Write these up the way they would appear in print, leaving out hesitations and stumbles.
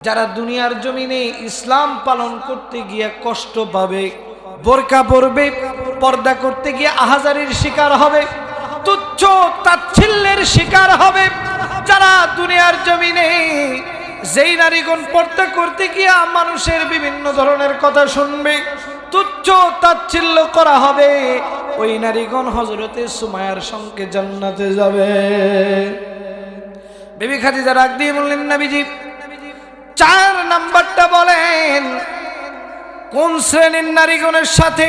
যারা দুনিয়ার জমিনে ইসলাম পালন করতে গিয়ে কষ্ট পাবে, বোরকা পরবে, পর্দা করতে গিয়ে আহাজারির শিকার হবে, তুচ্ছ তাচ্ছিল্যের শিকার হবে, যারা দুনিয়ার জমিনে যেই নারীগণ পর্দা করতে গিয়ে মানুষের বিভিন্ন ধরনের কথা শুনবে, তুচ্ছ তাচ্ছিল্য করা হবে, ওই নারীগণ হযরতে সুমাইয়ার সঙ্গে জান্নাতে যাবে। বিবি খাদিজা ডাক দিয়ে বললেন, নবীজি 4 নাম্বারটা বলেন, কোন শ্রেণীর নারীগণের সাথে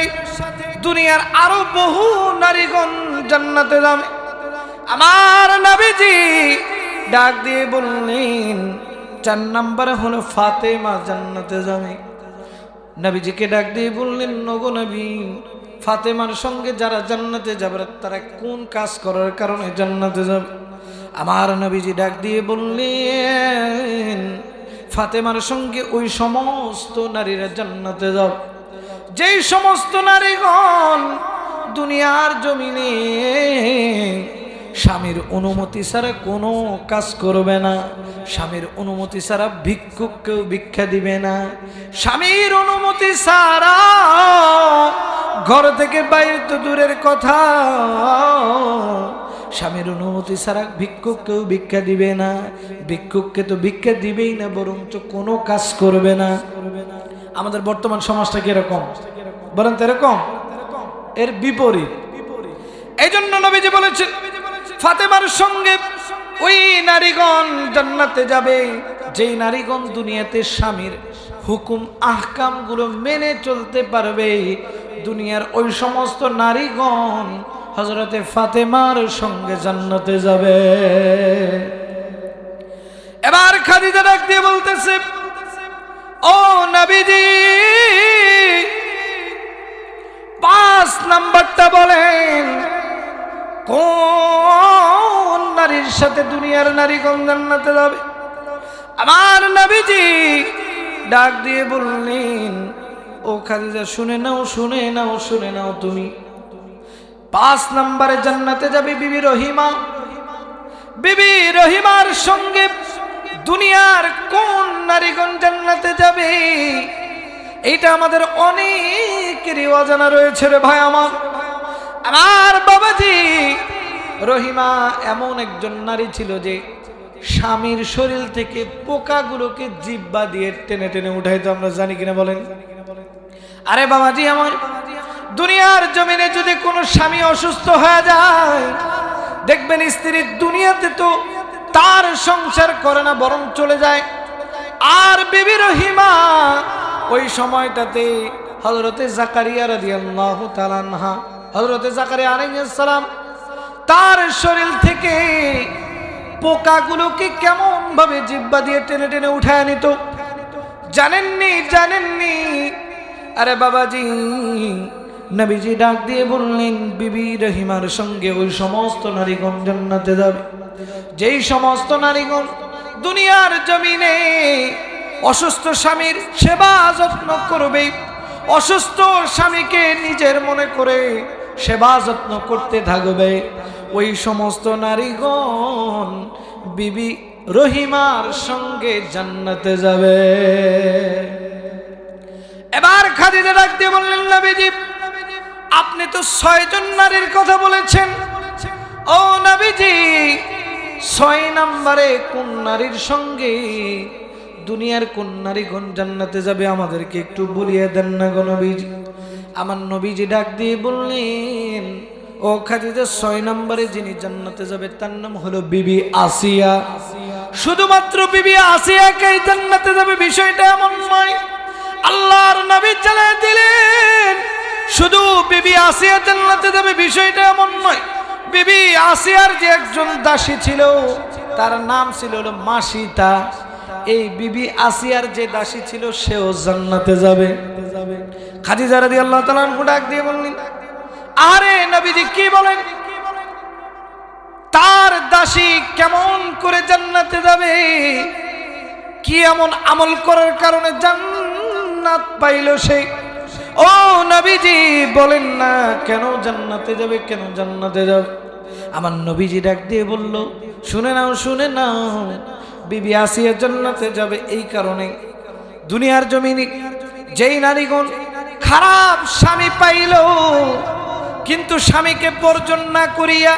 দুনিয়ার আরো বহু নারীগণ জান্নাতে যাবে? আমার নবীজি ডাক দিয়ে বললেন 4 নাম্বারে হলো ফাতেমা জান্নাতে যাবে। নবীজিকে ডাক দিয়ে বললেন, নগো নবী, ফাতেমার সঙ্গে যারা জান্নাতে যাবে তারা কোন কাজ করার কারণে জান্নাতে যাবে? আমার নবীজি ডাক দিয়ে বললেন, ফাতেমার সঙ্গে ওই সমস্ত নারীরা জান্নাতে যাবে যেই সমস্ত নারীগণ দুনিয়ার জমিনে স্বামীর অনুমতি ছাড়া কোনো কাজ করবে না, স্বামীর অনুমতি ছাড়া ভিক্ষুককেও ভিক্ষা দিবে না, স্বামীর অনুমতি ছাড়া ঘর থেকে বাইরে তো দূরের কথা, স্বামীর অনুমতি ছাড়া ভিক্ষুককেও ভিক্ষা দিবে না, ভিক্ষুককে তো ভিক্ষা দিবেই না, বরঞ্চ কোনো কাজ করবে না। আমাদের বর্তমান সমাজটা কিরকম বলেন তো? এরকম, এর বিপরীত। এই জন্য নবীজি বলেছেন ফাতেমার সঙ্গে ওই নারীগণ জান্নাতে যাবে যেই নারীগণ দুনিয়াতে স্বামীর হুকুম আহকাম গুলো মেনে চলতে পারবে। দুনিয়ার ওই সমস্ত নারীগণ হযরতে ফাতেমার সঙ্গে জান্নাতে যাবে। এবার খাদিজা ডাক দিয়ে বলতেছে, ও নবীজি 5 নাম্বারটা বলেন, কোন নারীর সাথে দুনিয়ার নারীগণ জান্নাতে যাবে? আমার নবীজি ডাক দিয়ে বললেন, ও খাদিজা শুনে নাও, শুনে নাও, শুনে নাও, তুমি 5 নম্বরে জান্নাতে যাবে বিবি রহিমা। বিবি রহিমার সঙ্গে দুনিয়ার কোন নারীগণ জান্নাতে যাবে এইটা আমাদের অনেকেরই অজানা রয়েছে রে ভাই আমার। আমার বাবাজি, রহিমা এমন একজন নারী ছিল যে স্বামীর শরীর থেকে পোকাগুলোকে জিহ্বা দিয়ে টেনে টেনে উঠাইতো। আমরা জানি কিনা বলেন? আরে বাবাজি আমার, দুনিয়ার জমিনে যদি কোনো স্বামী অসুস্থ হয়ে যায়, দেখবেন স্ত্রী দুনিয়াতে তো তার সংসার করে না, বরং চলে যায়। আর বিবি রহিমা ওই সময়টাতে হযরতে জাকারিয়া রাদিয়াল্লাহু তাআলা আনহা, হযরতে জাকারিয়া আলাইহিস সালাম তার শরীর থেকে পোকাগুলোকে কেমন ভাবে জিহ্বা দিয়ে টেনে টেনে উঠায় নিত জানেননি? জানেননি? আরে বাবাজি, নবীজি ডাক দিয়ে বললেন, বিবি রহিমার সঙ্গে ওই সমস্ত নারীগণ জান্নাতে যাবে যেই সমস্ত নারীগণ দুনিয়ার জমিনে অসুস্থ স্বামীর সেবা যত্ন করবে, অসুস্থ স্বামীকে নিজের মনে করে সেবা যত্ন করতে থাকবে, ওই সমস্ত নারীগণ বিবি রহিমার সঙ্গে জান্নাতে যাবে। এবার খাদিজা ডাক দিয়ে বললেন, নবীজি আপনি তো 6 জন নারীর কথা বলেছেন, ও নবীজি 6 নম্বরে কোন নারীর সঙ্গে দুনিয়ার কোন নারীগণ জান্নাতে যাবে আমাদেরকে একটু বলিয়ে দেন না গো নবীজি। আমার নবীজি ডাক দিয়ে বললেন, ও খাদিজা 6 নম্বরে যিনি জান্নাতে যাবে তার নাম হলো বিবি আসিয়া। শুধুমাত্র বিবি আসিয়াকেই জান্নাতে যাবে বিষয়টা এমন নয়। আল্লাহর নবী জানিয়ে দিলেন শুধু বিবি আসিয়া জান্নাতে যাবে বিষয়টা এমন নয়। বিবি আসিয়ার যে একজন দাসী ছিল তার নাম ছিল মাসিতা। এই বিবি আসিয়ার যে দাসী ছিল সেও জান্নাতে যাবে। খাদিজা রাদিয়াল্লাহু তাআলা আনহা ডাক দিয়ে বললেন, আরে নবীজি কি বলেন? তার দাসী কেমন করে জান্নাতে যাবে? কি এমন আমল করার কারণে জান্নাত পাইল সে? ও নবীজি বলেন না, কেন জান্নাতে যাবে, কেন জান্নাতে যাবে? আমার নবীজি ডাক দিয়ে বলল, শুনে নাও, শুনে নাও, বিবি আসিয়া জান্নাতে যাবে। এই কারণে দুনিয়ার জমিনে যেই নারীগণ খারাপ স্বামী পাইল কিন্তু স্বামীকে বর্জন না করিয়া